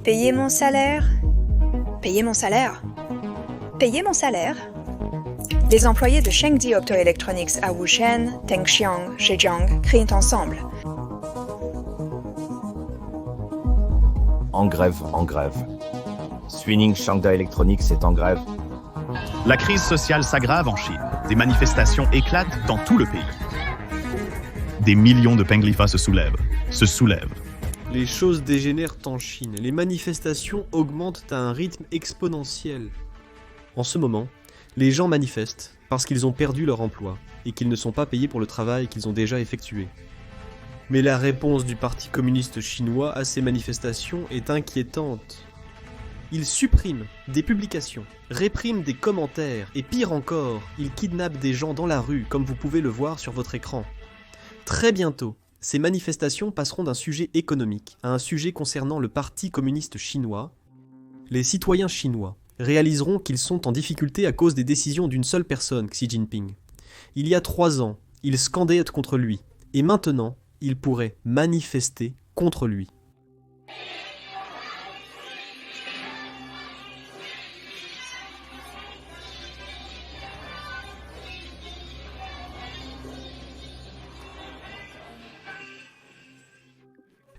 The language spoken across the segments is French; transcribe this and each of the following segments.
Payez mon salaire. Payez mon salaire. Payez mon salaire. Les employés de Chengdi Optoelectronics à Wushen, Tengxiang, Zhejiang crient ensemble. En grève, en grève. Suining Shangda Electronics est en grève. La crise sociale s'aggrave en Chine. Des manifestations éclatent dans tout le pays. Des millions de Penglifa se soulèvent. Les choses dégénèrent en Chine. Les manifestations augmentent à un rythme exponentiel. En ce moment, les gens manifestent parce qu'ils ont perdu leur emploi et qu'ils ne sont pas payés pour le travail qu'ils ont déjà effectué. Mais la réponse du Parti communiste chinois à ces manifestations est inquiétante. Il supprime des publications, réprime des commentaires et pire encore, il kidnappe des gens dans la rue comme vous pouvez le voir sur votre écran. Très bientôt, ces manifestations passeront d'un sujet économique à un sujet concernant le Parti communiste chinois. Les citoyens chinois réaliseront qu'ils sont en difficulté à cause des décisions d'une seule personne, Xi Jinping. Il y a 3 ans, ils scandaient être contre lui, et maintenant, ils pourraient manifester contre lui.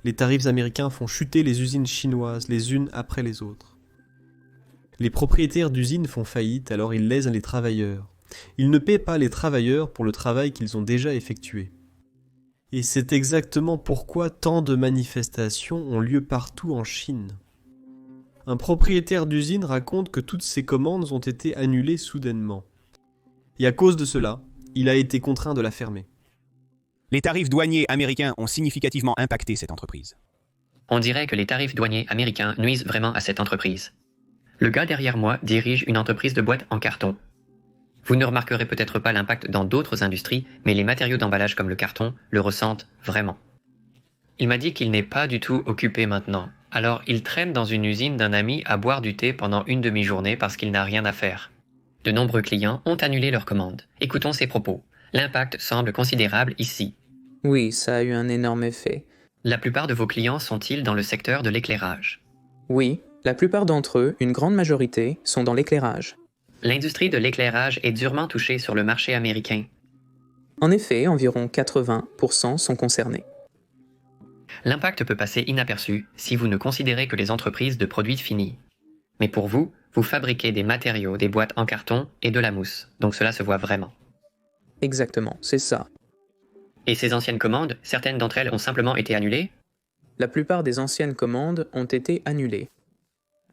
Les tarifs américains font chuter les usines chinoises les unes après les autres. Les propriétaires d'usines font faillite, alors ils lèsent les travailleurs. Ils ne paient pas les travailleurs pour le travail qu'ils ont déjà effectué. Et c'est exactement pourquoi tant de manifestations ont lieu partout en Chine. Un propriétaire d'usine raconte que toutes ses commandes ont été annulées soudainement. Et à cause de cela, il a été contraint de la fermer. Les tarifs douaniers américains ont significativement impacté cette entreprise. On dirait que les tarifs douaniers américains nuisent vraiment à cette entreprise. Le gars derrière moi dirige une entreprise de boîtes en carton. Vous ne remarquerez peut-être pas l'impact dans d'autres industries, mais les matériaux d'emballage comme le carton le ressentent vraiment. Il m'a dit qu'il n'est pas du tout occupé maintenant. Alors il traîne dans une usine d'un ami à boire du thé pendant une demi-journée parce qu'il n'a rien à faire. De nombreux clients ont annulé leurs commandes. Écoutons ses propos. L'impact semble considérable ici. Oui, ça a eu un énorme effet. La plupart de vos clients sont-ils dans le secteur de l'éclairage? Oui, la plupart d'entre eux, une grande majorité, sont dans l'éclairage. L'industrie de l'éclairage est durement touchée sur le marché américain. En effet, environ 80% sont concernés. L'impact peut passer inaperçu si vous ne considérez que les entreprises de produits finis. Mais pour vous, vous fabriquez des matériaux, des boîtes en carton et de la mousse, donc cela se voit vraiment. Exactement, c'est ça. Et ces anciennes commandes, certaines d'entre elles ont simplement été annulées? La plupart des anciennes commandes ont été annulées.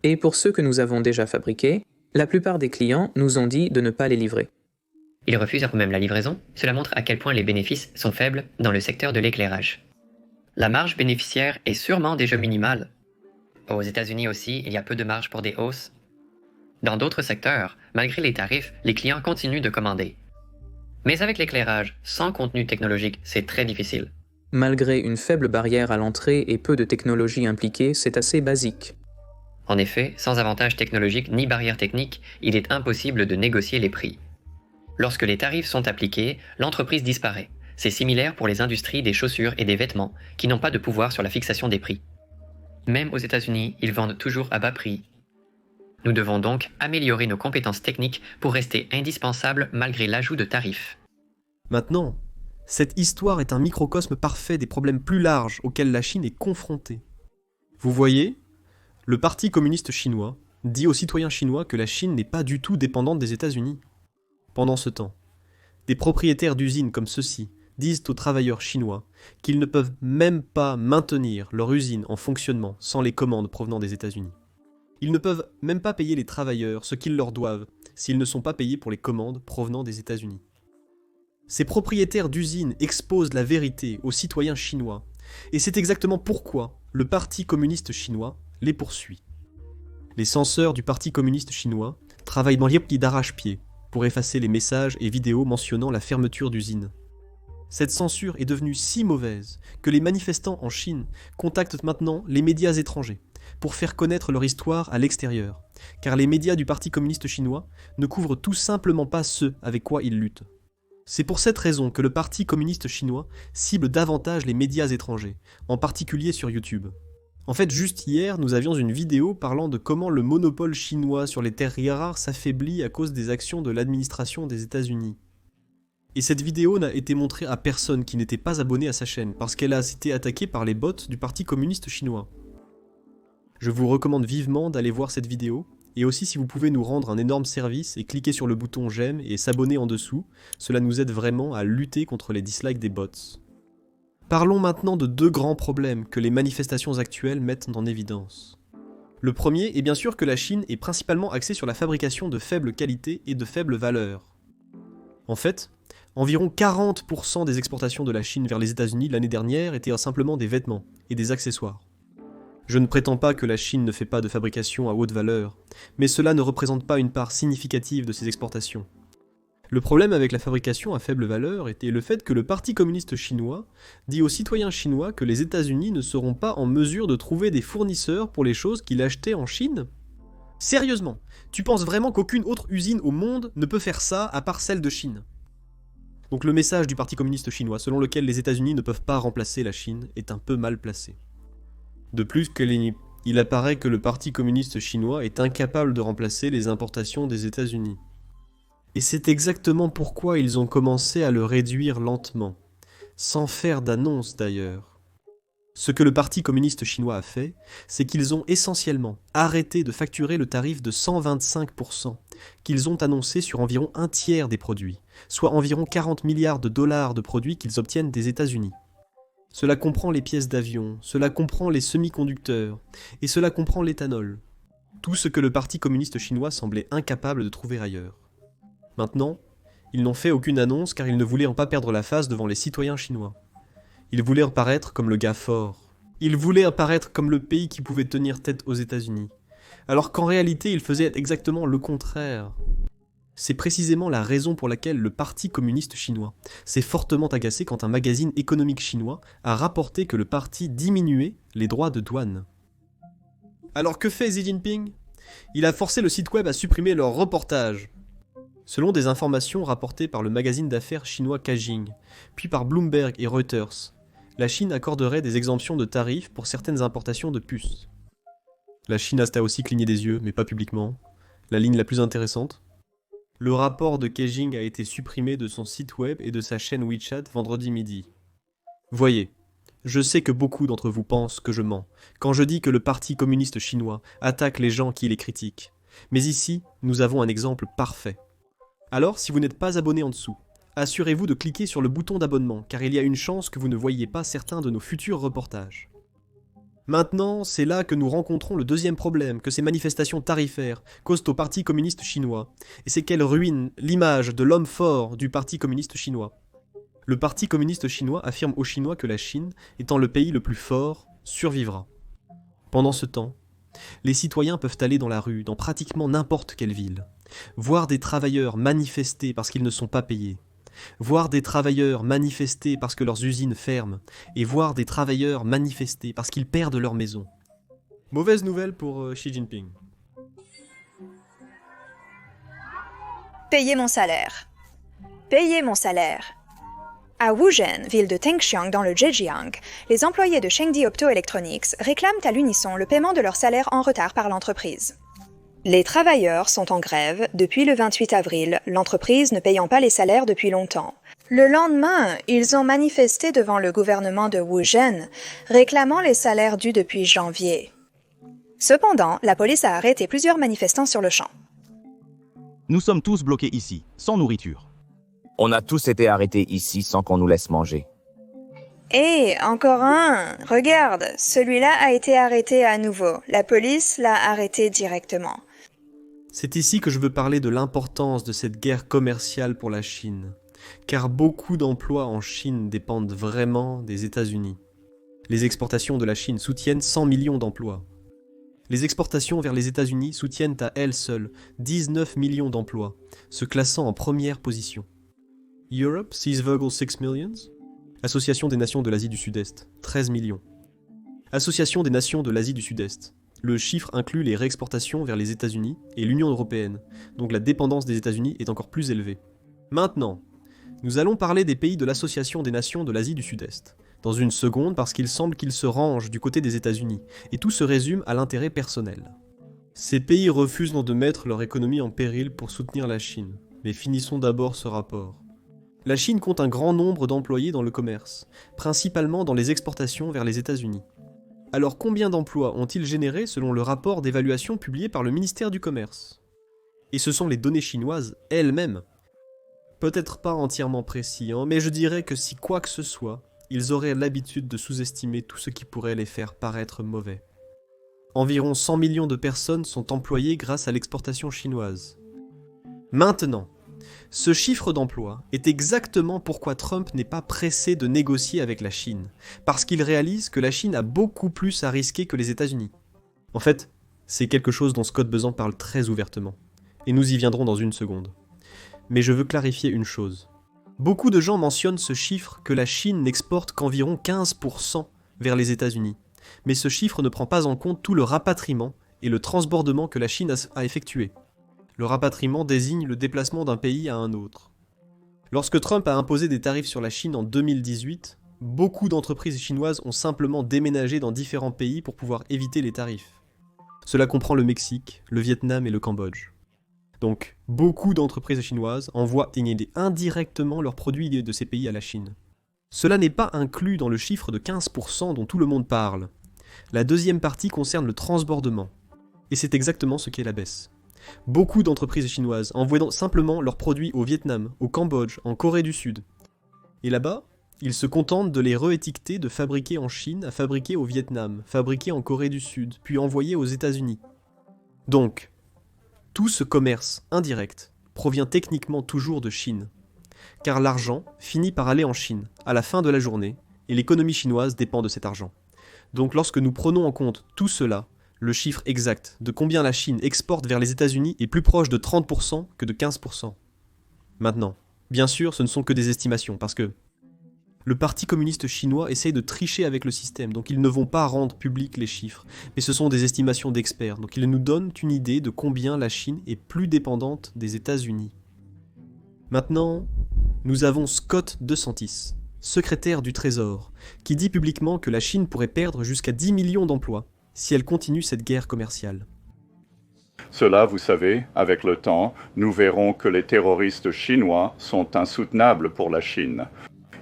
Et pour ceux que nous avons déjà fabriqués, la plupart des clients nous ont dit de ne pas les livrer. Ils refusent même la livraison? Cela montre à quel point les bénéfices sont faibles dans le secteur de l'éclairage. La marge bénéficiaire est sûrement déjà minimale. Aux États-Unis aussi, il y a peu de marge pour des hausses. Dans d'autres secteurs, malgré les tarifs, les clients continuent de commander. Mais avec l'éclairage, sans contenu technologique, c'est très difficile. Malgré une faible barrière à l'entrée et peu de technologie impliquée, c'est assez basique. En effet, sans avantage technologique ni barrière technique, il est impossible de négocier les prix. Lorsque les tarifs sont appliqués, l'entreprise disparaît. C'est similaire pour les industries des chaussures et des vêtements, qui n'ont pas de pouvoir sur la fixation des prix. Même aux États-Unis, ils vendent toujours à bas prix. Nous devons donc améliorer nos compétences techniques pour rester indispensables malgré l'ajout de tarifs. Maintenant, cette histoire est un microcosme parfait des problèmes plus larges auxquels la Chine est confrontée. Vous voyez, le Parti communiste chinois dit aux citoyens chinois que la Chine n'est pas du tout dépendante des États-Unis. Pendant ce temps, des propriétaires d'usines comme ceux-ci disent aux travailleurs chinois qu'ils ne peuvent même pas maintenir leur usine en fonctionnement sans les commandes provenant des États-Unis. Ils ne peuvent même pas payer les travailleurs ce qu'ils leur doivent s'ils ne sont pas payés pour les commandes provenant des États-Unis. Ces propriétaires d'usines exposent la vérité aux citoyens chinois, et c'est exactement pourquoi le Parti communiste chinois les poursuit. Les censeurs du Parti communiste chinois travaillent d'arrache-pied pour effacer les messages et vidéos mentionnant la fermeture d'usines. Cette censure est devenue si mauvaise que les manifestants en Chine contactent maintenant les médias étrangers pour faire connaître leur histoire à l'extérieur, car les médias du Parti communiste chinois ne couvrent tout simplement pas ceux avec quoi ils luttent. C'est pour cette raison que le Parti communiste chinois cible davantage les médias étrangers, en particulier sur YouTube. En fait, juste hier, nous avions une vidéo parlant de comment le monopole chinois sur les terres rares s'affaiblit à cause des actions de l'administration des États-Unis. Et cette vidéo n'a été montrée à personne qui n'était pas abonné à sa chaîne, parce qu'elle a été attaquée par les bots du Parti communiste chinois. Je vous recommande vivement d'aller voir cette vidéo, et aussi si vous pouvez nous rendre un énorme service et cliquer sur le bouton j'aime et s'abonner en dessous, cela nous aide vraiment à lutter contre les dislikes des bots. Parlons maintenant de deux grands problèmes que les manifestations actuelles mettent en évidence. Le premier est bien sûr que la Chine est principalement axée sur la fabrication de faible qualité et de faible valeur. En fait, environ 40% des exportations de la Chine vers les États-Unis l'année dernière étaient simplement des vêtements et des accessoires. Je ne prétends pas que la Chine ne fait pas de fabrication à haute valeur, mais cela ne représente pas une part significative de ses exportations. Le problème avec la fabrication à faible valeur était le fait que le Parti communiste chinois dit aux citoyens chinois que les États-Unis ne seront pas en mesure de trouver des fournisseurs pour les choses qu'ils achetaient en Chine ? Sérieusement, tu penses vraiment qu'aucune autre usine au monde ne peut faire ça à part celle de Chine ? Donc le message du Parti communiste chinois selon lequel les États-Unis ne peuvent pas remplacer la Chine est un peu mal placé. De plus, il apparaît que le Parti communiste chinois est incapable de remplacer les importations des États-Unis. Et c'est exactement pourquoi ils ont commencé à le réduire lentement, sans faire d'annonce d'ailleurs. Ce que le Parti communiste chinois a fait, c'est qu'ils ont essentiellement arrêté de facturer le tarif de 125%, qu'ils ont annoncé sur environ un tiers des produits, soit environ 40 milliards de dollars de produits qu'ils obtiennent des États-Unis. Cela comprend les pièces d'avion, cela comprend les semi-conducteurs, et cela comprend l'éthanol. Tout ce que le Parti communiste chinois semblait incapable de trouver ailleurs. Maintenant, ils n'ont fait aucune annonce car ils ne voulaient pas perdre la face devant les citoyens chinois. Ils voulaient apparaître comme le gars fort. Ils voulaient apparaître comme le pays qui pouvait tenir tête aux États-Unis. Alors qu'en réalité, ils faisaient exactement le contraire. C'est précisément la raison pour laquelle le Parti communiste chinois s'est fortement agacé quand un magazine économique chinois a rapporté que le parti diminuait les droits de douane. Alors que fait Xi Jinping ? Il a forcé le site web à supprimer leurs reportages. Selon des informations rapportées par le magazine d'affaires chinois Caixin, puis par Bloomberg et Reuters, la Chine accorderait des exemptions de tarifs pour certaines importations de puces. La Chine a aussi cligné des yeux, mais pas publiquement. La ligne la plus intéressante. Le rapport de Caixin a été supprimé de son site web et de sa chaîne WeChat vendredi midi. Voyez, je sais que beaucoup d'entre vous pensent que je mens, quand je dis que le Parti communiste chinois attaque les gens qui les critiquent. Mais ici, nous avons un exemple parfait. Alors, si vous n'êtes pas abonné en dessous, assurez-vous de cliquer sur le bouton d'abonnement, car il y a une chance que vous ne voyiez pas certains de nos futurs reportages. Maintenant, c'est là que nous rencontrons le deuxième problème que ces manifestations tarifaires causent au Parti communiste chinois, et c'est qu'elles ruinent l'image de l'homme fort du Parti communiste chinois. Le Parti communiste chinois affirme aux Chinois que la Chine, étant le pays le plus fort, survivra. Pendant ce temps, les citoyens peuvent aller dans la rue, dans pratiquement n'importe quelle ville, voir des travailleurs manifester parce qu'ils ne sont pas payés, voir des travailleurs manifester parce que leurs usines ferment, et voir des travailleurs manifester parce qu'ils perdent leur maison. Mauvaise nouvelle pour Xi Jinping. Payez mon salaire. Payez mon salaire. À Wuzhen, ville de Tengxiang dans le Zhejiang, les employés de Chengdi Optoelectronics réclament à l'unisson le paiement de leur salaire en retard par l'entreprise. Les travailleurs sont en grève depuis le 28 avril, l'entreprise ne payant pas les salaires depuis longtemps. Le lendemain, ils ont manifesté devant le gouvernement de Wuzhen, réclamant les salaires dus depuis janvier. Cependant, la police a arrêté plusieurs manifestants sur le champ. Nous sommes tous bloqués ici, sans nourriture. On a tous été arrêtés ici sans qu'on nous laisse manger. Et encore un, regarde, celui-là a été arrêté à nouveau. La police l'a arrêté directement. C'est ici que je veux parler de l'importance de cette guerre commerciale pour la Chine, car beaucoup d'emplois en Chine dépendent vraiment des États-Unis. Les exportations de la Chine soutiennent 100 millions d'emplois. Les exportations vers les États-Unis soutiennent à elles seules 19 millions d'emplois, se classant en première position. Europe sees Virgil 6 millions. Association des nations de l'Asie du Sud-Est, 13 millions. Association des nations de l'Asie du Sud-Est. Le chiffre inclut les réexportations vers les États-Unis et l'Union européenne, donc la dépendance des États-Unis est encore plus élevée. Maintenant, nous allons parler des pays de l'Association des nations de l'Asie du Sud-Est. Dans une seconde, parce qu'il semble qu'ils se rangent du côté des États-Unis, et tout se résume à l'intérêt personnel. Ces pays refusent de mettre leur économie en péril pour soutenir la Chine, mais finissons d'abord ce rapport. La Chine compte un grand nombre d'employés dans le commerce, principalement dans les exportations vers les États-Unis. Alors combien d'emplois ont-ils généré selon le rapport d'évaluation publié par le ministère du Commerce? Et ce sont les données chinoises elles-mêmes. Peut-être pas entièrement précis, mais je dirais que si quoi que ce soit, ils auraient l'habitude de sous-estimer tout ce qui pourrait les faire paraître mauvais. Environ 100 millions de personnes sont employées grâce à l'exportation chinoise. Maintenant, ce chiffre d'emploi est exactement pourquoi Trump n'est pas pressé de négocier avec la Chine, parce qu'il réalise que la Chine a beaucoup plus à risquer que les États-Unis. En fait, c'est quelque chose dont Scott Bezan parle très ouvertement, et nous y viendrons dans une seconde. Mais je veux clarifier une chose. Beaucoup de gens mentionnent ce chiffre que la Chine n'exporte qu'environ 15% vers les États-Unis, mais ce chiffre ne prend pas en compte tout le rapatriement et le transbordement que la Chine a effectué. Le rapatriement désigne le déplacement d'un pays à un autre. Lorsque Trump a imposé des tarifs sur la Chine en 2018, beaucoup d'entreprises chinoises ont simplement déménagé dans différents pays pour pouvoir éviter les tarifs. Cela comprend le Mexique, le Vietnam et le Cambodge. Donc, beaucoup d'entreprises chinoises envoient indirectement leurs produits de ces pays à la Chine. Cela n'est pas inclus dans le chiffre de 15% dont tout le monde parle. La deuxième partie concerne le transbordement. Et c'est exactement ce qu'est la baisse. Beaucoup d'entreprises chinoises envoient donc simplement leurs produits au Vietnam, au Cambodge, en Corée du Sud. Et là-bas, ils se contentent de les réétiqueter de fabriquer en Chine à fabriquer au Vietnam, fabriquer en Corée du Sud, puis envoyer aux États-Unis. Donc, tout ce commerce indirect provient techniquement toujours de Chine. Car l'argent finit par aller en Chine, à la fin de la journée, et l'économie chinoise dépend de cet argent. Donc lorsque nous prenons en compte tout cela, le chiffre exact de combien la Chine exporte vers les États-Unis est plus proche de 30% que de 15%. Maintenant, bien sûr, ce ne sont que des estimations, parce que le Parti communiste chinois essaye de tricher avec le système, donc ils ne vont pas rendre publics les chiffres, mais ce sont des estimations d'experts, donc ils nous donnent une idée de combien la Chine est plus dépendante des États-Unis. Maintenant, nous avons Scott DeSantis, secrétaire du Trésor, qui dit publiquement que la Chine pourrait perdre jusqu'à 10 millions d'emplois si elle continue cette guerre commerciale. Cela, vous savez, avec le temps, nous verrons que les terroristes chinois sont insoutenables pour la Chine.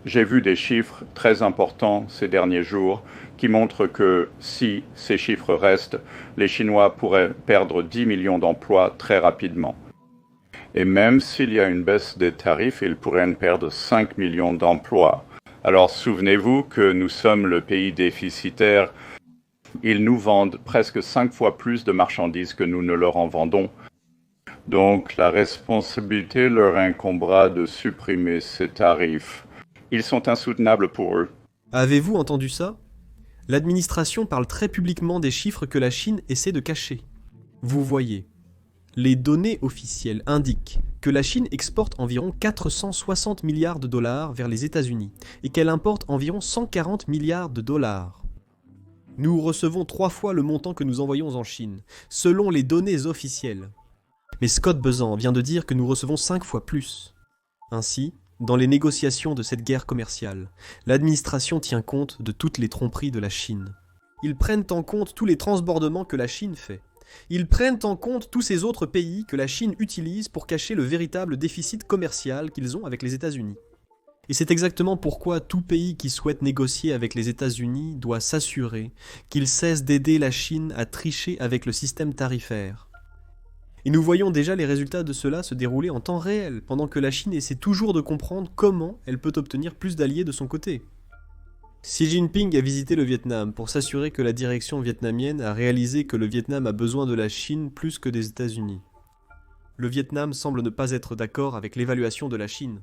J'ai vu des chiffres très importants ces derniers jours qui montrent que si ces chiffres restent, les Chinois pourraient perdre 10 millions d'emplois très rapidement. Et même s'il y a une baisse des tarifs, ils pourraient en perdre 5 millions d'emplois. Alors souvenez-vous que nous sommes le pays déficitaire. Ils nous vendent presque 5 fois plus de marchandises que nous ne leur en vendons. Donc la responsabilité leur incombera de supprimer ces tarifs. Ils sont insoutenables pour eux. Avez-vous entendu ça? L'administration parle très publiquement des chiffres que la Chine essaie de cacher. Vous voyez, les données officielles indiquent que la Chine exporte environ 460 milliards de dollars vers les États-Unis et qu'elle importe environ 140 milliards de dollars. Nous recevons 3 fois le montant que nous envoyons en Chine, selon les données officielles. Mais Scott Bezan vient de dire que nous recevons 5 fois plus. Ainsi, dans les négociations de cette guerre commerciale, l'administration tient compte de toutes les tromperies de la Chine. Ils prennent en compte tous les transbordements que la Chine fait. Ils prennent en compte tous ces autres pays que la Chine utilise pour cacher le véritable déficit commercial qu'ils ont avec les États-Unis. Et c'est exactement pourquoi tout pays qui souhaite négocier avec les États-Unis doit s'assurer qu'il cesse d'aider la Chine à tricher avec le système tarifaire. Et nous voyons déjà les résultats de cela se dérouler en temps réel, pendant que la Chine essaie toujours de comprendre comment elle peut obtenir plus d'alliés de son côté. Xi Jinping a visité le Vietnam pour s'assurer que la direction vietnamienne a réalisé que le Vietnam a besoin de la Chine plus que des États-Unis. Le Vietnam semble ne pas être d'accord avec l'évaluation de la Chine.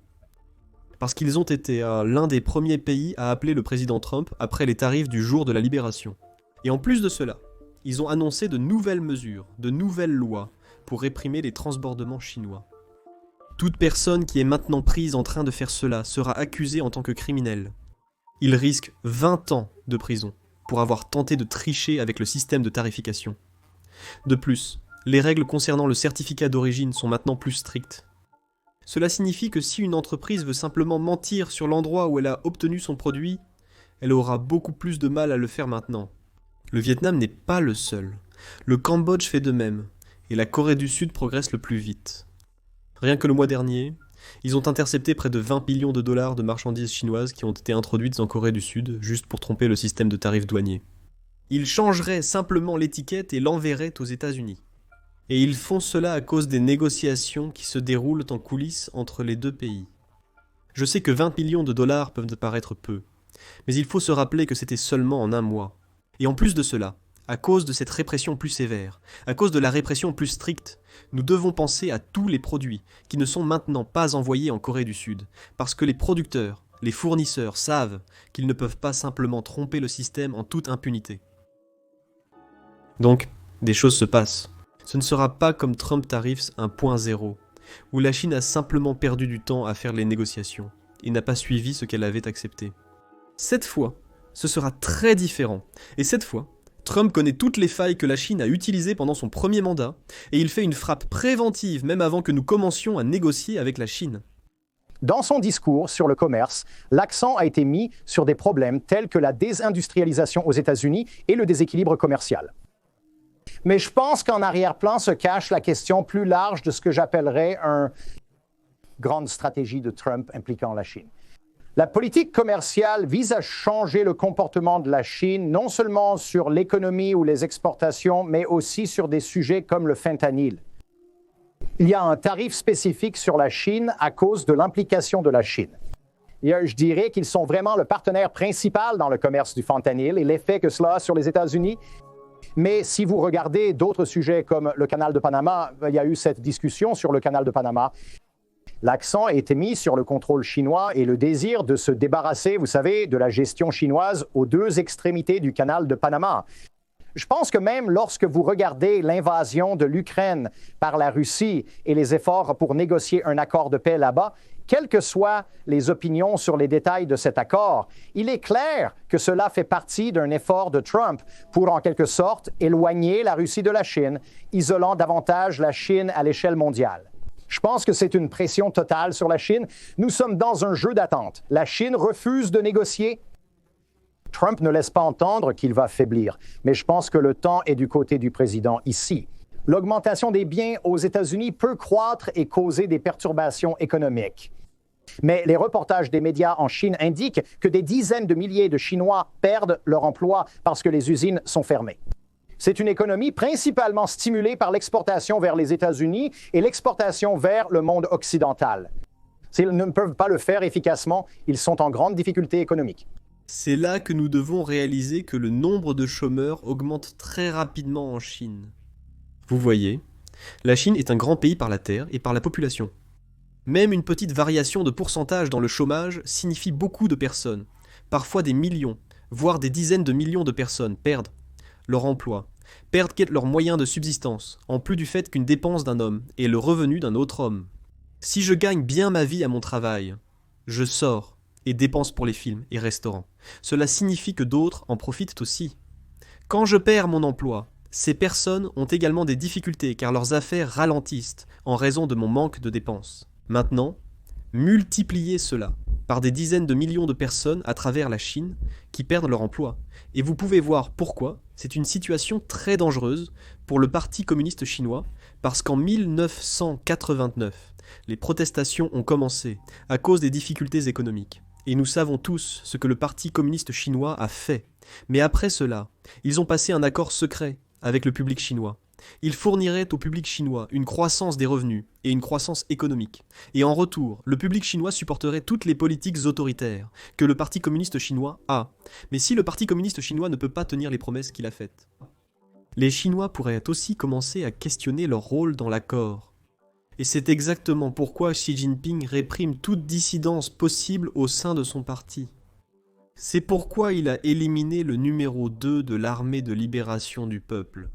Parce qu'ils ont été l'un des premiers pays à appeler le président Trump après les tarifs du jour de la libération. Et en plus de cela, ils ont annoncé de nouvelles mesures, de nouvelles lois, pour réprimer les transbordements chinois. Toute personne qui est maintenant prise en train de faire cela sera accusée en tant que criminel. Il risque 20 ans de prison pour avoir tenté de tricher avec le système de tarification. De plus, les règles concernant le certificat d'origine sont maintenant plus strictes. Cela signifie que si une entreprise veut simplement mentir sur l'endroit où elle a obtenu son produit, Elle aura beaucoup plus de mal à le faire maintenant. Le Vietnam n'est pas le seul. Le Cambodge fait de même, et la Corée du Sud progresse le plus vite. Rien que le mois dernier, ils ont intercepté près de 20 millions de dollars de marchandises chinoises qui ont été introduites en Corée du Sud juste pour tromper le système de tarifs douaniers. Ils changeraient simplement l'étiquette et l'enverraient aux États-Unis. Et ils font cela à cause des négociations qui se déroulent en coulisses entre les deux pays. Je sais que 20 millions de dollars peuvent paraître peu, mais il faut se rappeler que c'était seulement en un mois. Et en plus de cela, à cause de cette répression plus sévère, à cause de la répression plus stricte, nous devons penser à tous les produits qui ne sont maintenant pas envoyés en Corée du Sud, parce que les producteurs, les fournisseurs savent qu'ils ne peuvent pas simplement tromper le système en toute impunité. Donc, des choses se passent. Ce ne sera pas comme Trump Tariffs 1.0, où la Chine a simplement perdu du temps à faire les négociations et n'a pas suivi ce qu'elle avait accepté. Cette fois, ce sera très différent, et cette fois, Trump connaît toutes les failles que la Chine a utilisées pendant son premier mandat, et il fait une frappe préventive même avant que nous commencions à négocier avec la Chine. Dans son discours sur le commerce, l'accent a été mis sur des problèmes tels que la désindustrialisation aux États-Unis et le déséquilibre commercial. Mais je pense qu'en arrière-plan se cache la question plus large de ce que j'appellerais une grande stratégie de Trump impliquant la Chine. La politique commerciale vise à changer le comportement de la Chine, non seulement sur l'économie ou les exportations, mais aussi sur des sujets comme le fentanyl. Il y a un tarif spécifique sur la Chine à cause de l'implication de la Chine. Je dirais qu'ils sont vraiment le partenaire principal dans le commerce du fentanyl et l'effet que cela a sur les États-Unis. Mais si vous regardez d'autres sujets comme le canal de Panama, il y a eu cette discussion sur le canal de Panama. L'accent a été mis sur le contrôle chinois et le désir de se débarrasser, vous savez, de la gestion chinoise aux deux extrémités du canal de Panama. Je pense que même lorsque vous regardez l'invasion de l'Ukraine par la Russie et les efforts pour négocier un accord de paix là-bas, quelles que soient les opinions sur les détails de cet accord, il est clair que cela fait partie d'un effort de Trump pour, en quelque sorte, éloigner la Russie de la Chine, isolant davantage la Chine à l'échelle mondiale. Je pense que c'est une pression totale sur la Chine. Nous sommes dans un jeu d'attente. La Chine refuse de négocier. Trump ne laisse pas entendre qu'il va faiblir, mais je pense que le temps est du côté du président ici. L'augmentation des biens aux États-Unis peut croître et causer des perturbations économiques. Mais les reportages des médias en Chine indiquent que des dizaines de milliers de Chinois perdent leur emploi parce que les usines sont fermées. C'est une économie principalement stimulée par l'exportation vers les États-Unis et l'exportation vers le monde occidental. S'ils ne peuvent pas le faire efficacement, ils sont en grande difficulté économique. C'est là que nous devons réaliser que le nombre de chômeurs augmente très rapidement en Chine. Vous voyez, la Chine est un grand pays par la terre et par la population. Même une petite variation de pourcentage dans le chômage signifie beaucoup de personnes, parfois des millions, voire des dizaines de millions de personnes perdent leur emploi, perdent leurs moyens de subsistance, en plus du fait qu'une dépense d'un homme est le revenu d'un autre homme. Si je gagne bien ma vie à mon travail, je sors et dépense pour les films et restaurants. Cela signifie que d'autres en profitent aussi. Quand je perds mon emploi, ces personnes ont également des difficultés car leurs affaires ralentissent en raison de mon manque de dépenses. Maintenant, multipliez cela par des dizaines de millions de personnes à travers la Chine qui perdent leur emploi. Et vous pouvez voir pourquoi c'est une situation très dangereuse pour le Parti communiste chinois, parce qu'en 1989, les protestations ont commencé à cause des difficultés économiques. Et nous savons tous ce que le Parti communiste chinois a fait. Mais après cela, ils ont passé un accord secret avec le public chinois. Ils fourniraient au public chinois une croissance des revenus et une croissance économique. Et en retour, le public chinois supporterait toutes les politiques autoritaires que le Parti communiste chinois a. Mais si le Parti communiste chinois ne peut pas tenir les promesses qu'il a faites, les Chinois pourraient aussi commencer à questionner leur rôle dans l'accord. Et c'est exactement pourquoi Xi Jinping réprime toute dissidence possible au sein de son parti. C'est pourquoi il a éliminé le numéro 2 de l'armée de libération du peuple.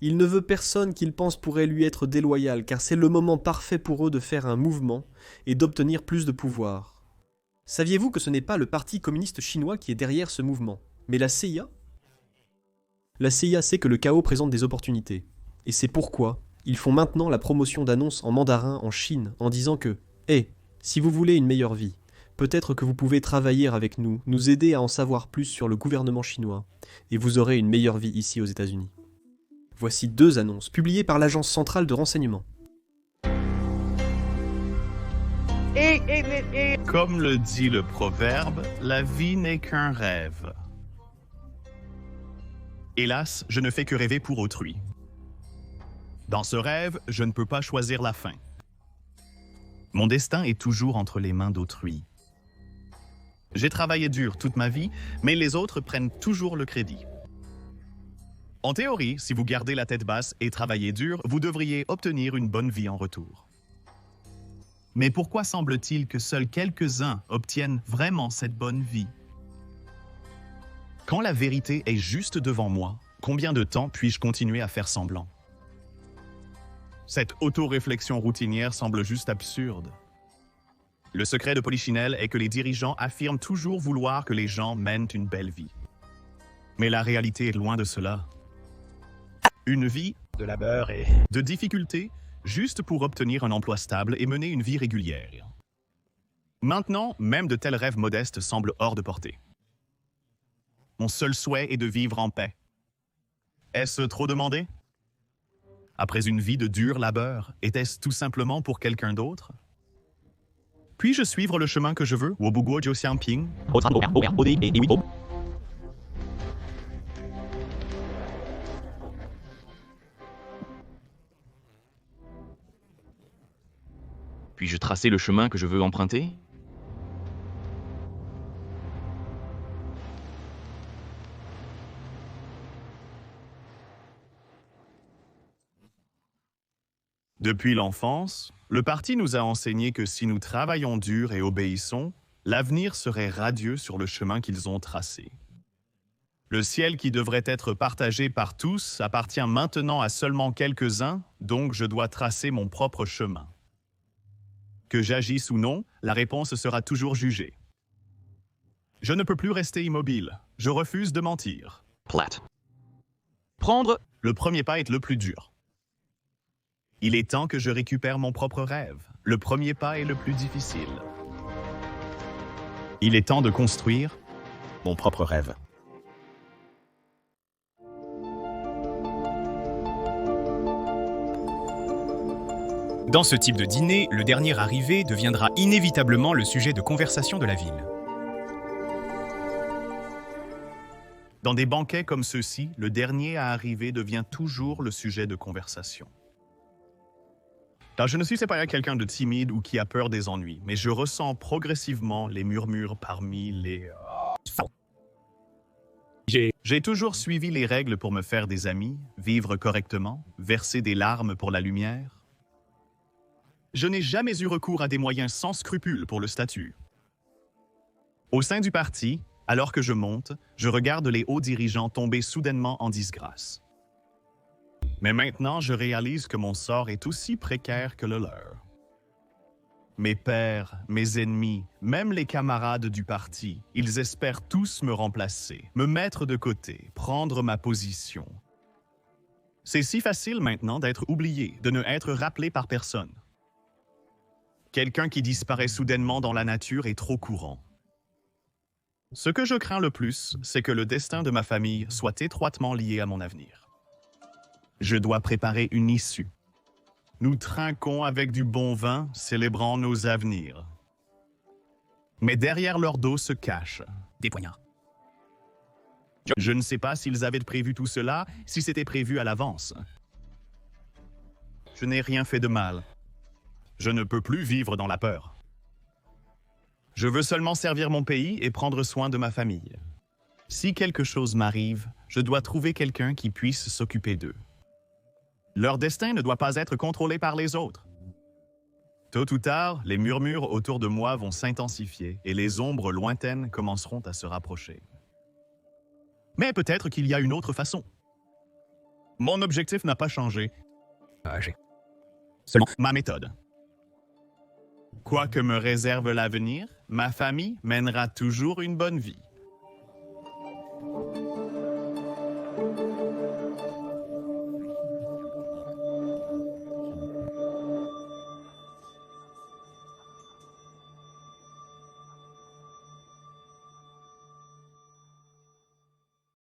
Il ne veut personne qu'il pense pourrait lui être déloyal, car c'est le moment parfait pour eux de faire un mouvement et d'obtenir plus de pouvoir. Saviez-vous que ce n'est pas le Parti communiste chinois qui est derrière ce mouvement, mais la CIA ? La CIA sait que le chaos présente des opportunités, et c'est pourquoi ils font maintenant la promotion d'annonces en mandarin en Chine en disant que « Hey, si vous voulez une meilleure vie, Peut-être que vous pouvez travailler avec nous, nous aider à en savoir plus sur le gouvernement chinois, et vous aurez une meilleure vie ici aux États-Unis. Voici 2 annonces publiées par l'Agence centrale de renseignement. Comme le dit le proverbe, la vie n'est qu'un rêve. Hélas, je ne fais que rêver pour autrui. Dans ce rêve, je ne peux pas choisir la fin. Mon destin est toujours entre les mains d'autrui. J'ai travaillé dur toute ma vie, mais les autres prennent toujours le crédit. En théorie, si vous gardez la tête basse et travaillez dur, vous devriez obtenir une bonne vie en retour. Mais pourquoi semble-t-il que seuls quelques-uns obtiennent vraiment cette bonne vie? Quand la vérité est juste devant moi, combien de temps puis-je continuer à faire semblant? Cette auto-réflexion routinière semble juste absurde. Le secret de Polichinelle est que les dirigeants affirment toujours vouloir que les gens mènent une belle vie. Mais la réalité est loin de cela. Une vie de labeur et de difficultés, juste pour obtenir un emploi stable et mener une vie régulière. Maintenant, même de tels rêves modestes semblent hors de portée. Mon seul souhait est de vivre en paix. Est-ce trop demandé? Après une vie de dur labeur, était-ce tout simplement pour quelqu'un d'autre? Puis-je suivre le chemin que je veux? Puis-je tracer le chemin que je veux emprunter? Depuis l'enfance, le parti nous a enseigné que si nous travaillons dur et obéissons, l'avenir serait radieux sur le chemin qu'ils ont tracé. Le ciel qui devrait être partagé par tous appartient maintenant à seulement quelques-uns, donc je dois tracer mon propre chemin. Que j'agisse ou non, la réponse sera toujours jugée. Je ne peux plus rester immobile. Je refuse de mentir. Plate. Prendre. Le premier pas est le plus dur. Il est temps que je récupère mon propre rêve. Le premier pas est le plus difficile. Il est temps de construire mon propre rêve. Dans ce type de dîner, le dernier arrivé deviendra inévitablement le sujet de conversation de la ville. Dans des banquets comme ceux-ci, le dernier à arriver devient toujours le sujet de conversation. Car je ne suis pas quelqu'un de timide ou qui a peur des ennuis, mais je ressens progressivement les murmures parmi les... J'ai toujours suivi les règles pour me faire des amis, vivre correctement, verser des larmes pour la lumière. Je n'ai jamais eu recours à des moyens sans scrupules pour le statut. Au sein du parti, alors que je monte, je regarde les hauts dirigeants tomber soudainement en disgrâce. Mais maintenant, je réalise que mon sort est aussi précaire que le leur. Mes pairs, mes ennemis, même les camarades du parti, ils espèrent tous me remplacer, me mettre de côté, prendre ma position. C'est si facile maintenant d'être oublié, de ne être rappelé par personne. Quelqu'un qui disparaît soudainement dans la nature est trop courant. Ce que je crains le plus, c'est que le destin de ma famille soit étroitement lié à mon avenir. Je dois préparer une issue. Nous trinquons avec du bon vin, célébrant nos avenirs. Mais derrière leur dos se cachent Des poignards. Je ne sais pas s'ils avaient prévu tout cela, si c'était prévu à l'avance. Je n'ai rien fait de mal. Je ne peux plus vivre dans la peur. Je veux seulement servir mon pays et prendre soin de ma famille. Si quelque chose m'arrive, je dois trouver quelqu'un qui puisse s'occuper d'eux. Leur destin ne doit pas être contrôlé par les autres. Tôt ou tard, les murmures autour de moi vont s'intensifier et les ombres lointaines commenceront à se rapprocher. Mais peut-être qu'il y a une autre façon. Mon objectif n'a pas changé. Seulement Ma méthode. Quoi que me réserve l'avenir, ma famille mènera toujours une bonne vie.